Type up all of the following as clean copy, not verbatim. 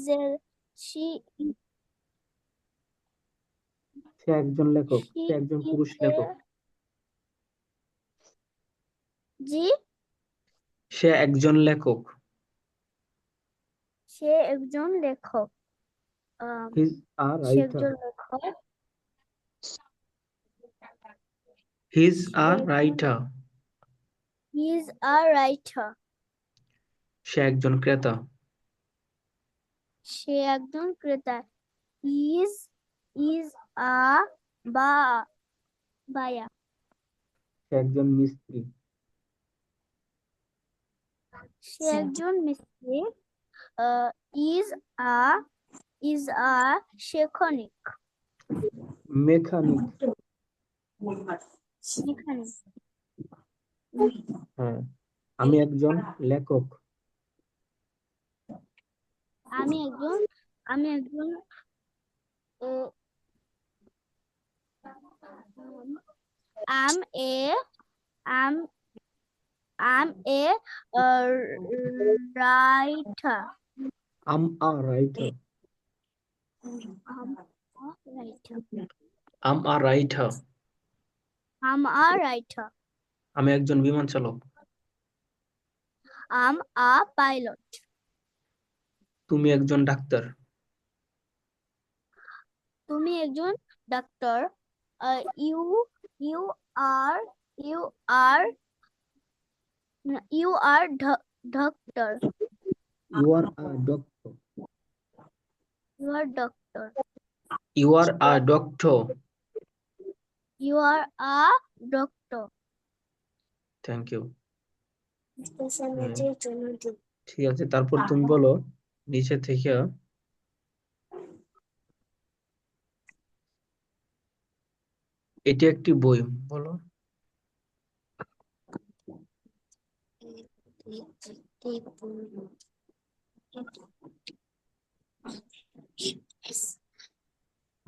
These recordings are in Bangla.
is a she সে একজন লেখক, she সে একজন is পুরুষ a লেখক। জি সে একজন লেখক। সে একজন লেখক। He's a সে একজন writer. লেখক। He's a say- writer. He is a writer. সে একজন ক্রেতা। সে একজন ক্রেতা। is a buyer. সে একজন মিস্ত্রি। সে একজন মিস্ত্রি। is a শেখনিক। মেকানিক। মেকানিক। হ্যাঁ, আমি একজন লেখক। আমি একজন I'm a writer. I'm a writer. I'm a writer. I'm a writer. আমি একজন বিমান চালক। I'm a pilot. তুমি একজন ডাক্তার। তুমি একজন doctor. You are doctor. You are a doctor. You are doctor. You are a doctor. You are a doctor. Thank you. ঠিক আছে, তারপর তুমি বলো নিচে থেকে এটি একটি বই, বলো।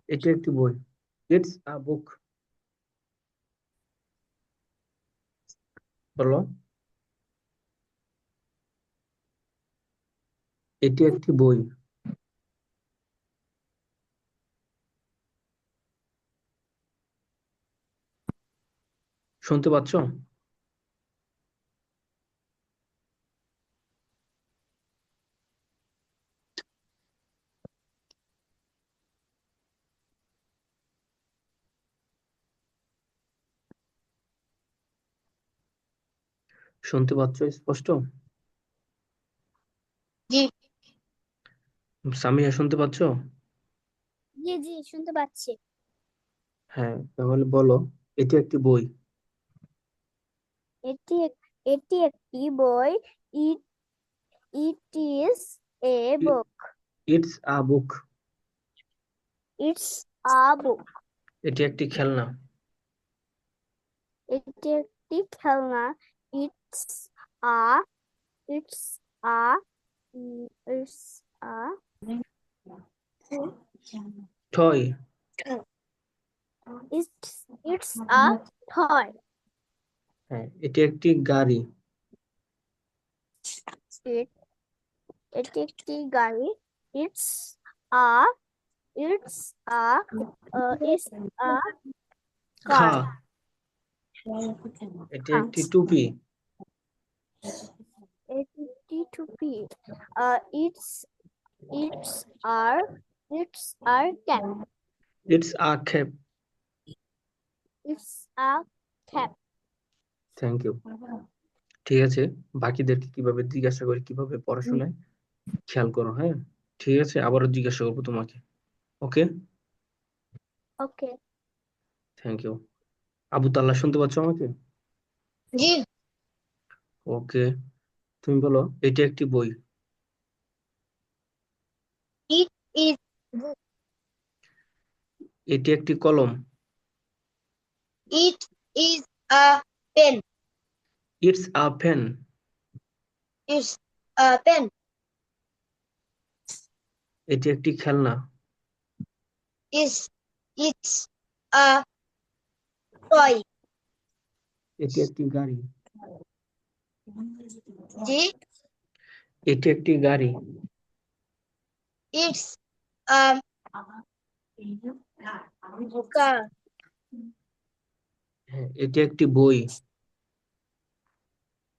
এটি একটি বই। It's a book. বলো। এটি একটি বই। শুনতে পাচ্ছ? শুনতে পাচ্ছ স্পষ্ট? জি সামিয়া শুনতে পাচ্ছ? জি শুনতে পাচ্ছি। হ্যাঁ, তাহলে বলো এটি একটি বই। এটি একটি বই। It is a book. It's a book. It's a book. এটি একটি খেলনা। এটি একটি খেলনা। It's a toy. it's a toy. হ্যাঁ, এটি একটি গাড়ি। এটি একটি গাড়ি। It's a খা। car. এটি একটি টুপি। এটি একটি টুপি। It's a cap. It's a cap. It's a cap. Thank you. ঠিক আছে, বাকিদেরকে কিভাবে জিজ্ঞাসা করি কিভাবে পড়াশোনায় খেয়াল করো। হ্যাঁ, ঠিক আছে, আবারও জিজ্ঞাসা করবো তোমাকে। Okay, okay. Thank you. Abu Talha শুনতে পাচ্ছ আমাকে? জি। ওকে, তুমি বলো এটি একটি বই। It is book. এটি একটি কলম। It is a pen. It's a pen. It's a pen. এটি একটি খেলনা। It's a toy. এটি একটি গাড়ি। জি। এটি একটি গাড়ি। It's a car. হ্যাঁ, এটি একটি বই।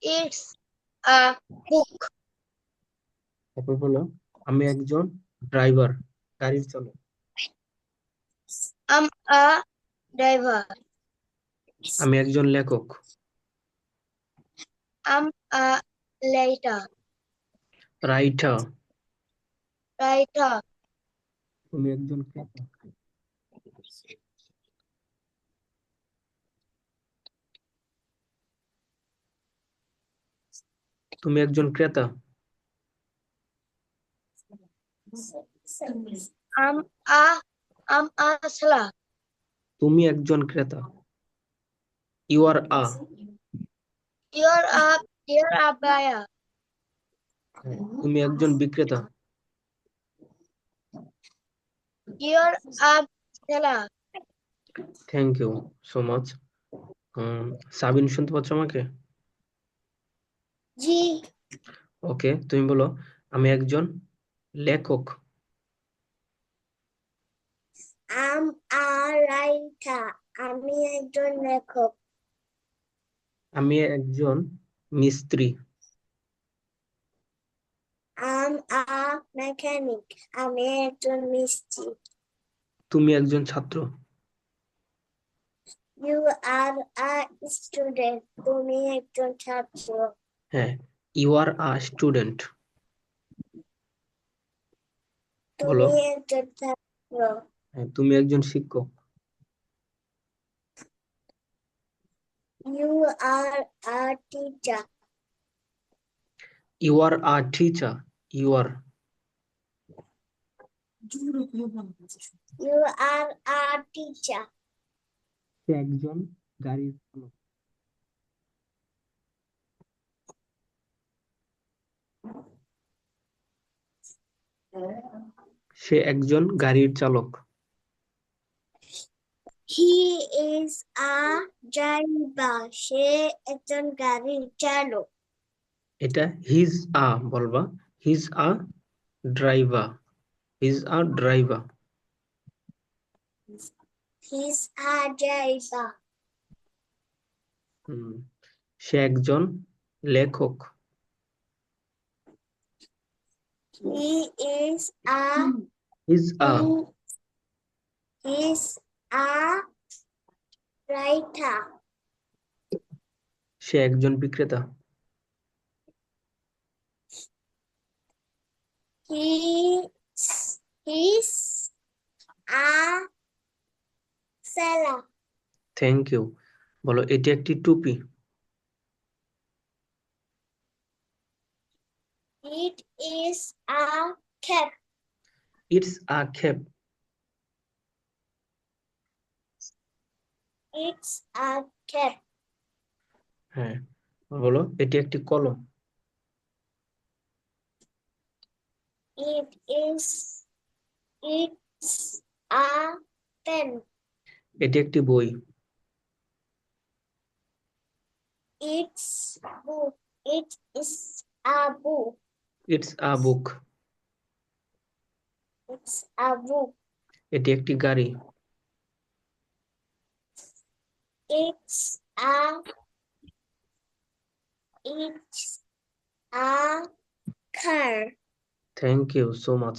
It's a book. তারপর বলো, আমি একজন ড্রাইভার, গাড়ির চালক। I'm a driver. আমি একজন লেখক। I'm a writer. Writer. Writer. তুমি একজন ক্রেতা। তুমি একজন ক্রেতা। I'm a seller. তুমি একজন ক্রেতা। You are a. You're a buyer. তুমি একজন বিক্রেতা। You're a seller. Thank you so much. Sabin, শুনতে পাচ্ছ আমাকে? জি। ওকে, তুমি বলো, আমি একজন লেখক। I'm a writer. আমি একজন লেখক। আমি একজন মিস্ত্রি। I'm a mechanic. আমি একজন মিস্ত্রি। তুমি একজন ছাত্র। You are a student. তুমি একজন ছাত্র। হ্যাঁ, ইউ আর আ স্টুডেন্ট। বলো, তুমি একজন ছাত্র। হ্যাঁ, তুমি একজন শিক্ষক। You are a teacher. You are a teacher. You are. You are a teacher. সে একজন গাড়ির চালক। সে একজন গাড়ির চালক। He is a driver. সে একজন গাড়ির চালক। এটা হিজ আ বলবা, his a driver. His a driver. He's a driver. সে একজন লেখক। He is a his a. he's a writer. সে একজন বিক্রেতা। He's a seller. Thank you. বলো, এটি একটি টুপি। It is a cap. It's a cap. It's a cap. হ্যাঁ, বলো, এটি একটি কলম। It's a pen. এটি একটি বই। It's book. It is a book. It's a book. It's a book. এটি একটি গাড়ি। It's a car. Thank you so much.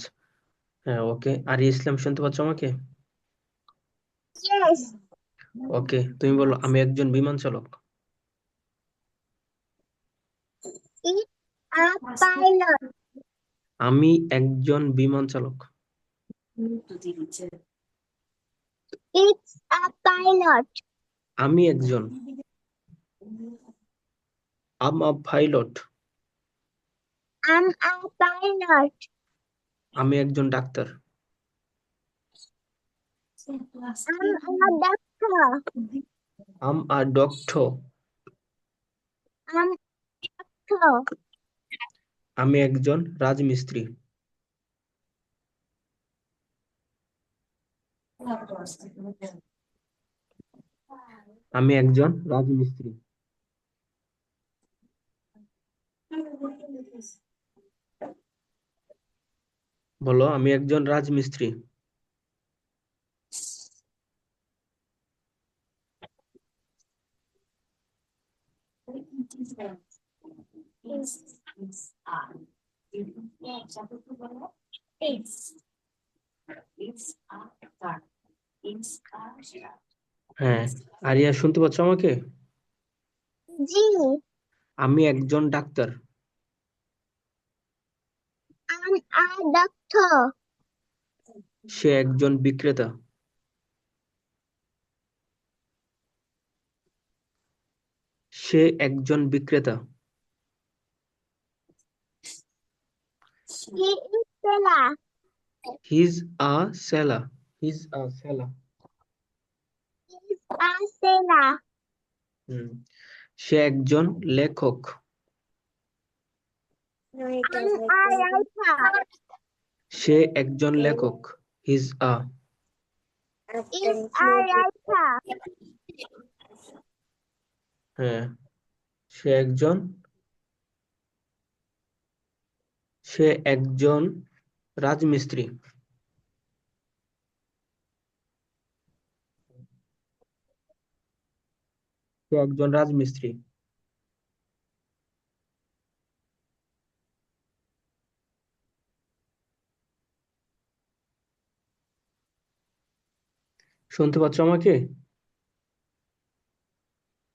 হ্যাঁ, ওকে। আর ইসলাম, শুনতে পাচ্ছ আমাকে? Yes. ওকে, তুমি বলো, আমি একজন বিমান চালক। It's a pilot. আমি একজন বিমান চালক। It's a pilot. আমি একজন। I'm a pilot. I'm a pilot. আমি একজন ডাক্তার। I'm a doctor. I'm a doctor. I'm a doctor. আমি একজন রাজমিস্ত্রি। আমি একজন রাজমিস্ত্রি। বলো, আমি একজন রাজমিস্ত্রি। হ্যাঁ, আরিয়া শুনতে পাচ্ছ আমাকে? জি, আমি একজন ডাক্তার। I'm a doctor. সে একজন বিক্রেতা। সে একজন বিক্রেতা। He is Stella. He's a sailor. He's a sailor. He's a sailor. হুম। সে একজন লেখক। No, এটা I'm a writer. সে একজন লেখক। His a. Is a writer. হ্যাঁ, সে একজন সে একজন রাজমিস্ত্রি। সে একজন রাজমিস্ত্রি। শুনতে পাচ্ছ আমাকে?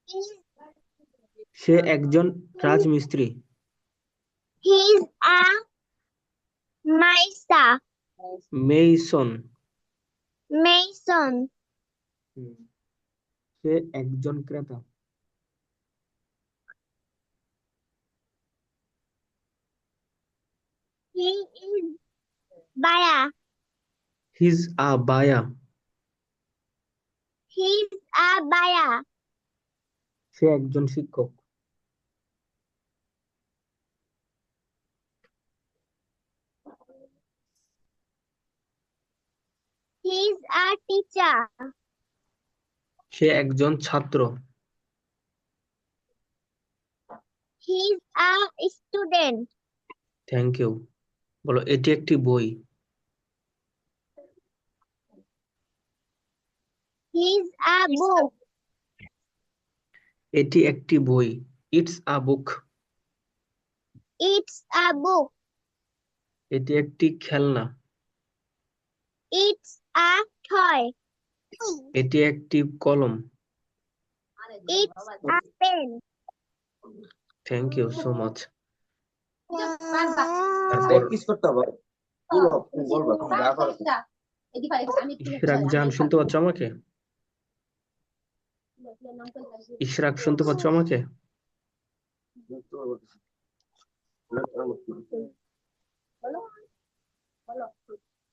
Is সে একজন রাজমিস্ত্রি। he's a master. Mason. Mason. হুম। সে একজন ক্রেতা। He is buyer. হিজ আ বায়া। He's a buyer. সে একজন শিক্ষক। He's a teacher. সে একজন ছাত্র। He's a student. Thank you. বলো, এটি একটি বই। He's a book. এটি একটি বই। It's a book. It's a book. এটি একটি খেলনা। It's a toy. এটি একটি কলম। It's a pen. Thank you so much. তারপর প্র্যাকটিস করতে হবে বলো তুমি বলবা তুমি যা করো ইশরাক জান শুনতে পাচ্ছ আমাকে? ইশরাক শুনতে পাচ্ছ আমাকে?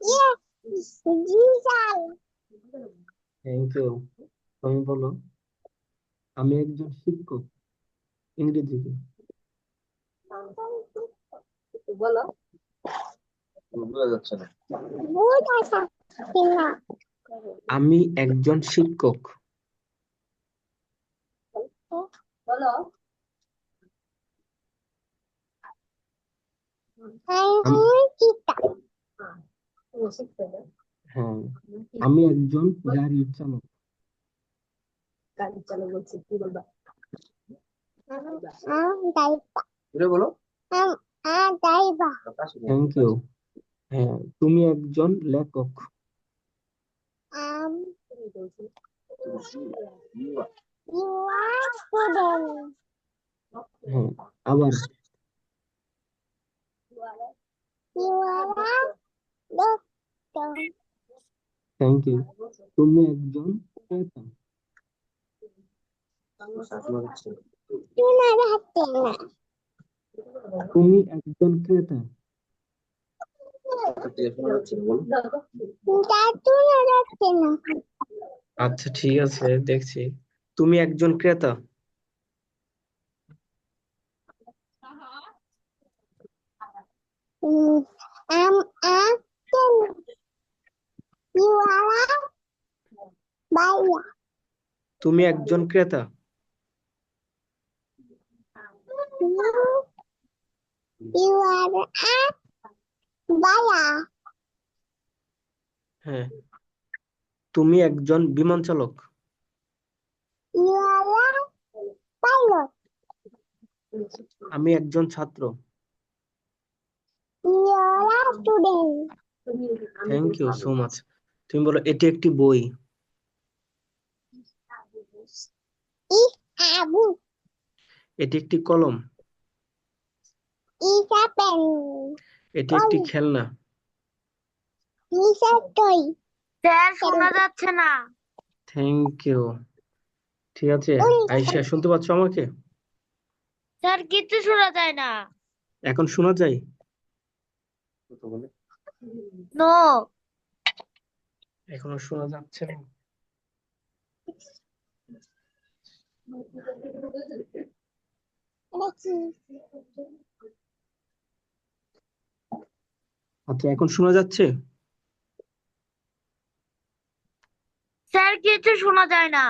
Yes. Jesus. Thank you. তুমি বলো, আমি একজন শিক্ষক। ইংরেজিতে। বোঝা যাচ্ছে না আমি একজন শিক্ষক। হ্যাঁ, আমি একজন গাড়ির চালক। ঘুরে বলো থ্যাংক ইউ। হ্যাঁ, তুমি একজন লেখক। You are student. হ্যাঁ, আবার You are a doctor. Thank you. তুমি একজন ক্রেতা। You never have dinner. তুমি একজন ক্রেতা। আচ্ছা, ঠিক আছে, দেখছি। তুমি একজন ক্রেতা। I'm a tenant. You are a buyer. তুমি একজন ক্রেতা। You are a buyer. হ্যাঁ, তুমি একজন বিমান চালক। You are a pilot. আমি একজন ছাত্র। You are a student. Thank you so much. তুমি বলো এটি একটি বই। Is a book. এটি একটি কলম। Is a pen. এটি একটি খেলনা। Is a toy. স্যার শোনা যাচ্ছে না। Thank you. ঠিক আছে, আয়েশা শুনতে পাচ্ছ আমাকে? স্যার কিচ্ছু শোনা যায় না। এখন শোনা যায়? নো। এখনো শোনা যাচ্ছে না? আচ্ছা, এখন শোনা যাচ্ছে? স্যার কিচ্ছু শোনা যায় না।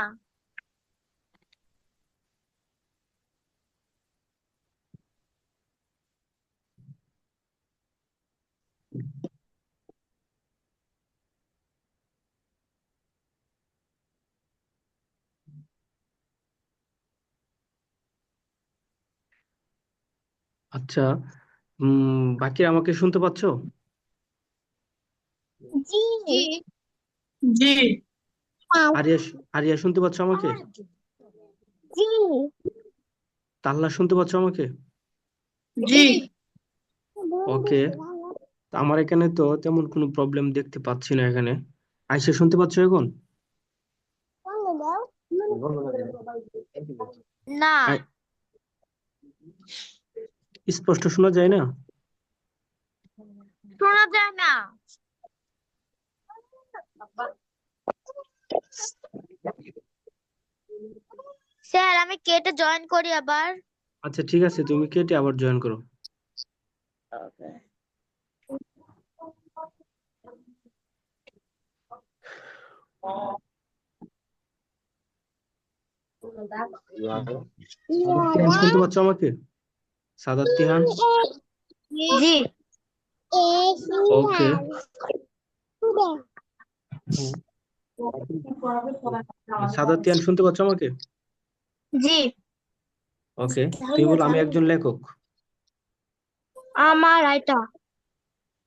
আচ্ছা, বাকি আমাকে শুনতে পাচ্ছ? G. জি। আরিয়া, আরিয়া শুনতে পাচ্ছ আমাকে? G. তাল্লা শুনতে পাচ্ছ আমাকে? জি। ওকে, আমার এখানে তো তেমন কোনো প্রবলেম দেখতে পাচ্ছি না এখানে। আয়েশা শুনতে পাচ্ছ এখন? না। আই- স্পষ্ট শোনা যায় না? শোনা যায় না। স্যার আমি কেটে জয়েন করি আবার। আচ্ছা ঠিক আছে, তুমি কেটে আবার জয়েন করো। তিহান শুনতে পাচ্ছ আমাকে? সাদাত তিহান? জি। ওকে, সাদাত তিহান শুনতে পাচ্ছ আমাকে? জি। ওকে, তুমি বলো আমি একজন লেখক। আমার রাইটার।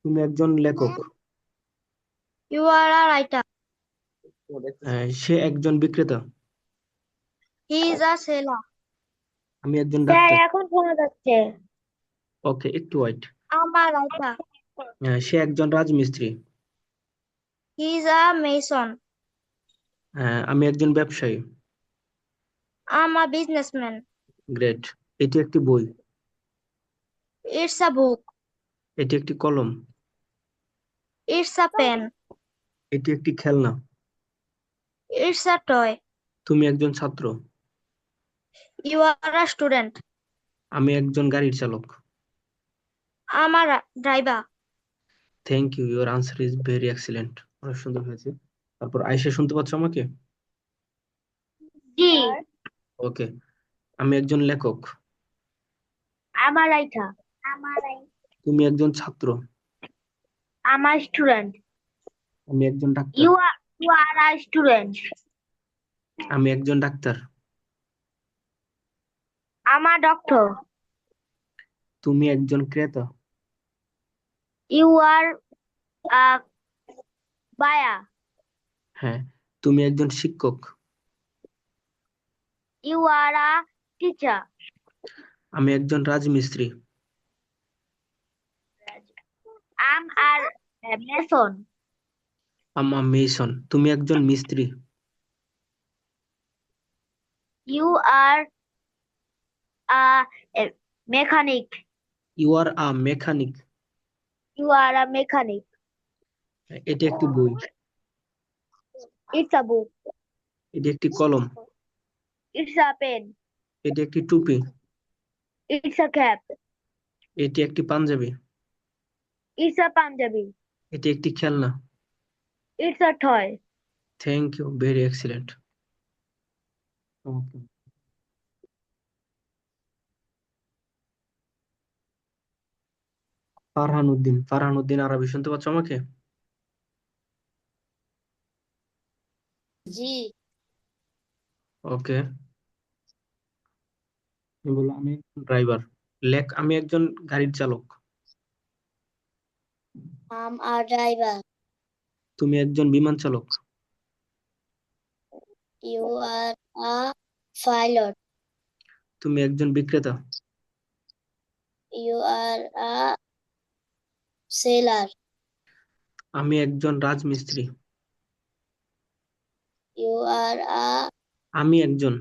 তুমি একজন লেখক। You are a writer. সে একজন বিক্রেতা। হি ইজ আ সেলার। আমি একজন স্যার ডাক্তার। এখন শোনা যাচ্ছে। ওকে, একটু ওয়েট। আমার রাইটার। সে একজন রাজমিস্ত্রি। He is a mason. আমি একজন ব্যবসায়ী। I'm a businessman. গ্রেট। এটি একটি বই। It's a book. এটি একটি কলম। It's a pen. এটি একটি খেলনা। It's a toy. তুমি একজন ছাত্র। You are a student. আমি একজন গাড়ির চালক। I'm a driver. Thank you, your answer is very excellent. অনেক সুন্দর হয়েছে। তারপর আয়েশা শুনতে পাচ্ছ আমাকে? জি। ওকে, আমি একজন লেখক। আমার রাইটার। তুমি একজন ছাত্র। আমার স্টুডেন্ট। আমি একজন ডাক্তার। You are a student. আমি একজন ডাক্তার। I'm a doctor. তুমি একজন ক্রেতা। You are a buyer. হ্যাঁ, তুমি একজন শিক্ষক। You are a teacher. আমি একজন রাজমিস্ত্রি। I'm a mason. I'm a mason. তুমি একজন মিস্ত্রি। You are a mechanic. You are a mechanic. You are a mechanic. এটি একটি বই। It's a book. এটি একটি কলম। It's a pen. এটি একটি টুপি। It's a cap. এটি একটি পাঞ্জাবি। It's a Punjabi. এটি একটি খেলনা। It's a toy. Thank you, very excellent. Farhan Uddin, Farhan Uddin আরবি শুনতে পাচ্ছ আমাকে? জি ওকে, বলো আমি একজন ড্রাইভার। লেখ আমি একজন গাড়ির চালক। আম আ ড্রাইভার তুমি একজন বিমান চালক। ইউ আর আ পাইলট তুমি একজন বিক্রেতা। ইউ আর আ সেলার আমি একজন রাজমিস্ত্রি। ইউ আর আ আমি একজন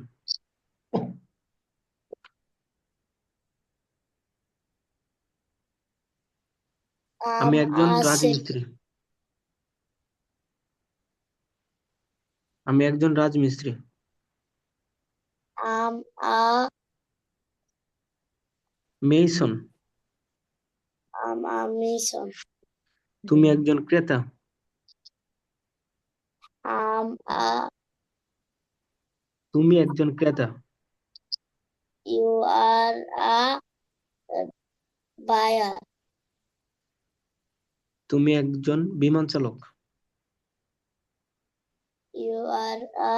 আম আ সে রাজমিস্ত্রি। আমি একজন রাজমিস্ত্রি। আম আ মেইসন। মিশন তুমি একজন ক্রেতা। আম আ তুমি একজন ক্রেতা। ইউ আর আ বায়ার তুমি একজন বিমান চালক। You are a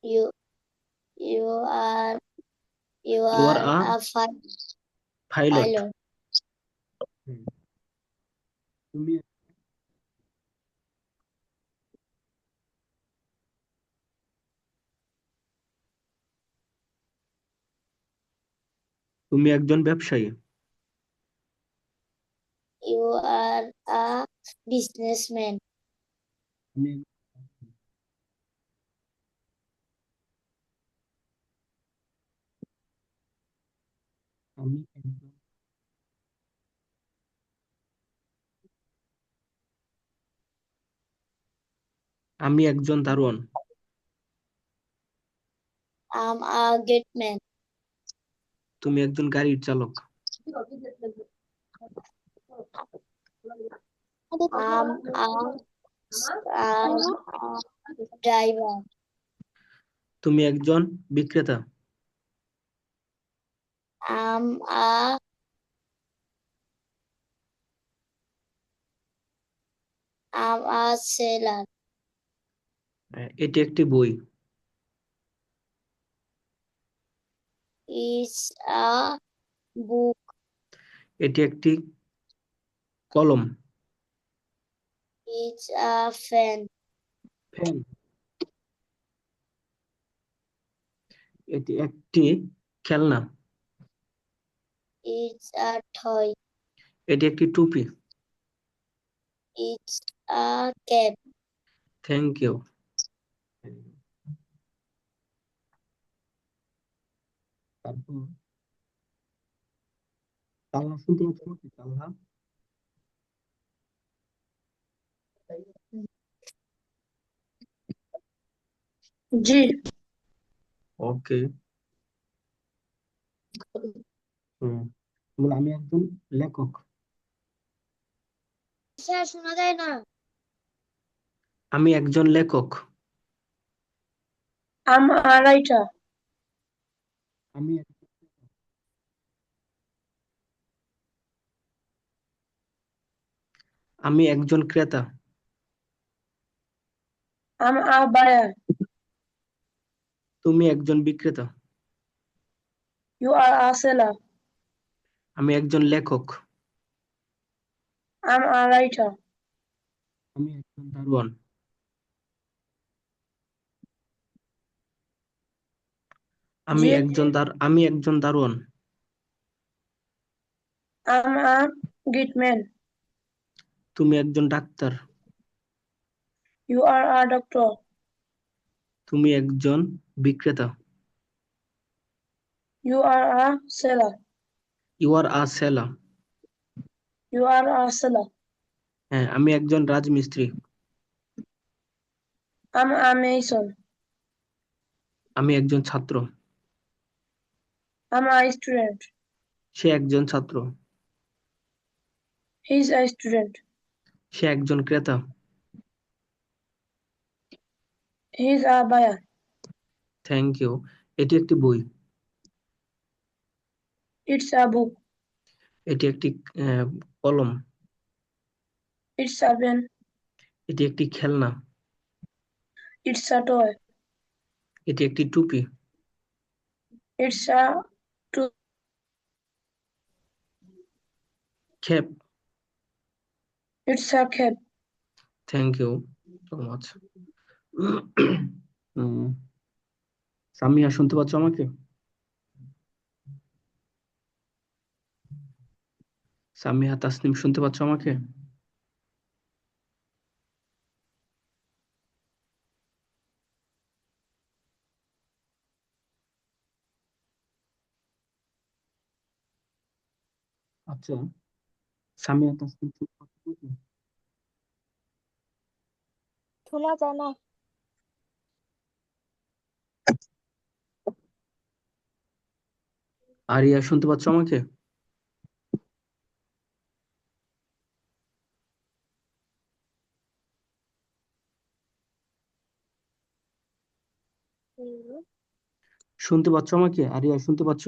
you you are you you are are a a pilot. Pilot তুমি তুমি একজন ব্যবসায়ী। ইউ আর আ বিজনেসম্যান আমি আমি একজন আমি একজন দারোয়ান। আম আ গেটম্যান তুমি একজন গাড়ির চালক। আম আ আম আ ড্রাইভার তুমি একজন বিক্রেতা। আম আ সেলার এটি একটি বই। ইজ আ বুক এটি একটি কলম। Is a fan fan. এটি একটি খেলনা। ইজ আ টয় এটি একটি টুপি। Is a cap thank you. তারপর কাল্লা শুনতে পাচ্ছ নাকি? কাল্লা। জি ওকে। বলে আমি একজন লেখক। স্যার শোনা যায় না আমি একজন লেখক। আম আ রাইটার আমি আমি একজন ক্রেতা। আম আ বায়ার তুমি একজন বিক্রেতা। ইউ আর আ সেলার আমি একজন লেখক। আম আ রাইটার আমি একজন দারোয়ান। জি আমি একজন দারোয়ান। আম আ গেটম্যান তুমি একজন ডাক্তার। ইউ আর আ ডক্টর তুমি একজন বিক্রেতা। You are a seller you are a seller. You are a seller হ্যাঁ, আমি একজন রাজমিস্ত্রি। আম আ মেসন আমি একজন ছাত্র। আম আ স্টুডেন্ট সে একজন ছাত্র। হি ইজ আ স্টুডেন্ট সে একজন ক্রেতা। He is a buyer thank you. এটি একটি বই। ইটস আ বুক এটি একটি কলম। ইটস আ পেন এটি একটি খেলনা। It's a toy. এটি একটি টুপি। It's a cap. it's a cap. Thank you so much. Samia শুনতে পাচ্ছ আমাকে? সামিয়া তাসনিম শুনতে পাচ্ছ আমাকে? আচ্ছা, সামিয়া তাসনিম শুনতে পাচ্ছ আমাকে? শোনা যায় না। আরিয়া শুনতে পাচ্ছ আমাকে? শুনতে পাচ্ছ আমাকে? আরিয়া শুনতে পাচ্ছ?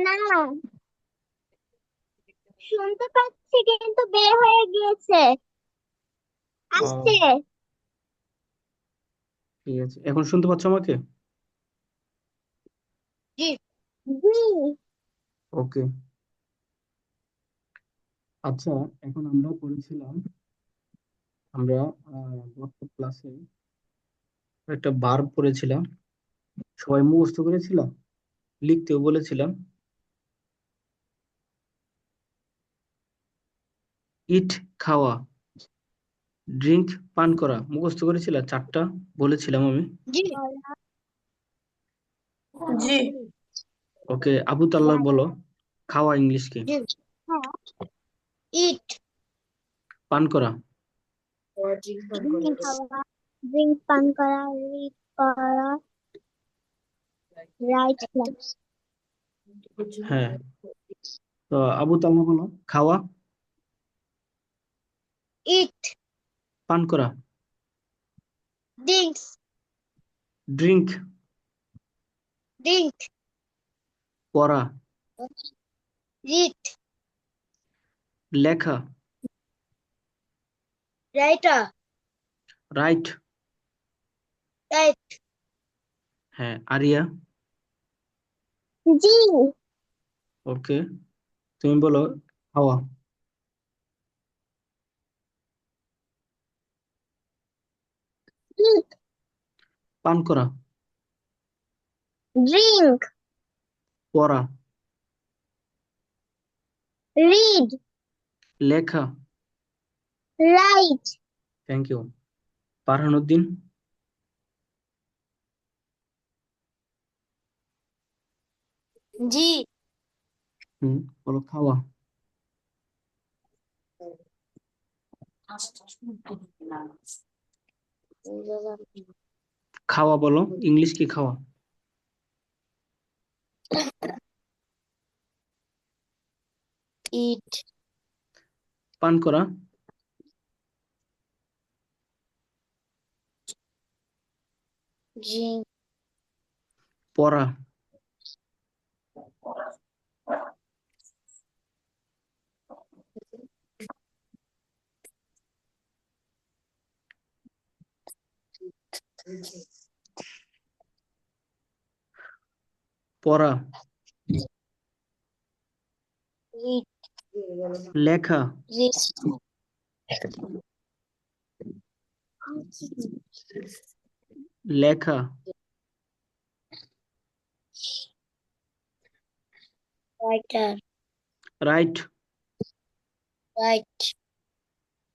না, শুনতে পাচ্ছি কিন্তু বের হয়ে গিয়েছে। আসছে। ঠিক আছে, এখন শুনতে পাচ্ছ আমাকে? জি। ওকে। আচ্ছা, এখন আমরা পড়েছিলাম, আমরা গত ক্লাসে একটা ভার্ব পড়েছিলাম, সবাই মুখস্থ করেছিলাম, লিখতেও বলেছিলাম। ইট খাওয়া, ড্রিঙ্ক পান করা, মুখস্থ করেছিলাম, 4টা বলেছিলাম আমি। জি। G. ওকে, আবু তাল্লাহ বলো খাওয়া ইংলিশ কি? ইট। পান করা। ড্রিঙ্ক খাওয়া, ড্রিঙ্ক পান করা, রিড করা, রাইট ক্লাস। হ্যাঁ, তো আবু তাল্লাহ বলো খাওয়া। ইট। পান করা। ড্রিঙ্কস। ড্রিঙ্ক। ড্রিঙ্ক। পড়া। রিড। লেখা। রাইটার। রাইট। রাইট। হ্যাঁ, আরিয়া। জি। ওকে, তুমি বলো খাওয়া। ইট। পান করা। ড্রিঙ্ক। পড়া। রিড। লেখা। রাইট। Thank you. ফারহানুদ্দিন। জি। বলো খাওয়া। খাওয়া বলো ইংলিশ কি খাওয়া? ইট। পান করা। ড্রিঙ্ক। পড়া। পড়া। রিড। লেখা। রিড। লেখা। রাইটার। রাইট। রাইট।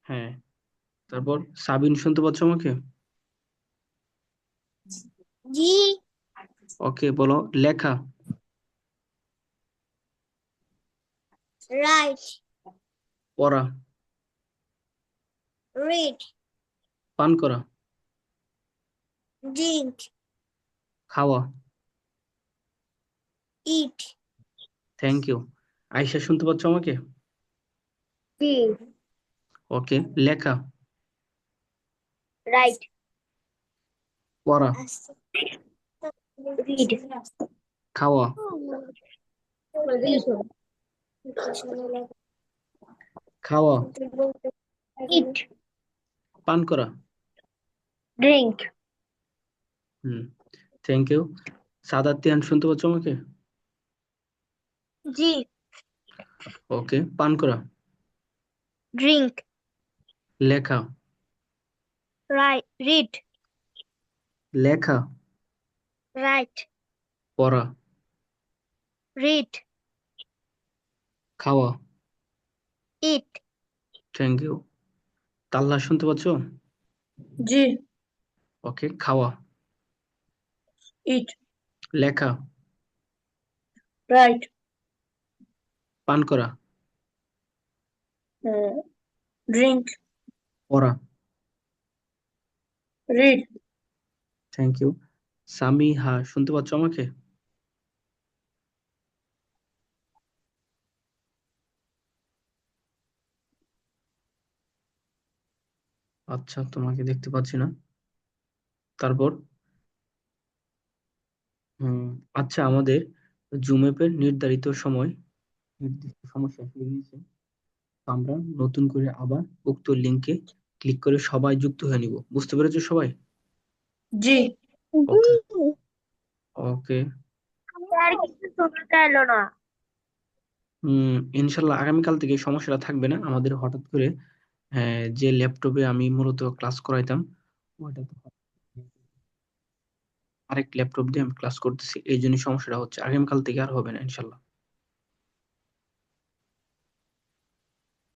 হ্যাঁ, তারপর সাবিন শুনতে পাচ্ছ আমাকে? জি। ওকে, বলো লেখা। রাইট। পড়া। রিড। পান করা। ড্রিঙ্ক। খাওয়া। ইট। Thank you. আয়শা শুনতে পাচ্ছ আমাকে? জি। ওকে, লেখা। রাইট। পড়া। রিড। খাওয়া। খাওয়া, তুই বলতে Eat. পান করা। Drink. Hmm, thank you. Sadat তিয়ান শুনতে পাচ্ছ আমাকে? G. ওকে, পান করা। Drink. লেখা, Read. লেখা, Write. পড়া, Read. খাওয়া। Eat. Thank you. তাল্লা শুনতে পাচ্ছ? G. ওকে, খাওয়া, Eat. লেখা, Write. পান করা, Drink. পড়া। Read. Thank you. সামিহা শুনতে পাচ্ছ আমাকে? আচ্ছা, তোমাকে দেখতে পাচ্ছি না। তারপর আচ্ছা, আমাদের জুম অ্যাপের নির্ধারিত সময় শেষ হয়ে গিয়েছে। তো আমরা নতুন করে আবার উক্ত লিংকে ক্লিক করে সবাই যুক্ত হয়ে নিব। বুঝতে পেরেছো সবাই? G. ওকে ওকে। আর কিছু শোনা এলো না। ইনশাল্লাহ আগামীকাল থেকে এই সমস্যাটা থাকবে না। আমাদের হঠাৎ করে যে ল্যাপটপে আমি মূলত ক্লাস করাইতাম, ওইটাতে আরেক ল্যাপটপ দিয়ে আমি ক্লাস করতেছি, এই জন্য সমস্যাটা হচ্ছে। আগামীকাল থেকে আর হবে না ইনশাল্লাহ।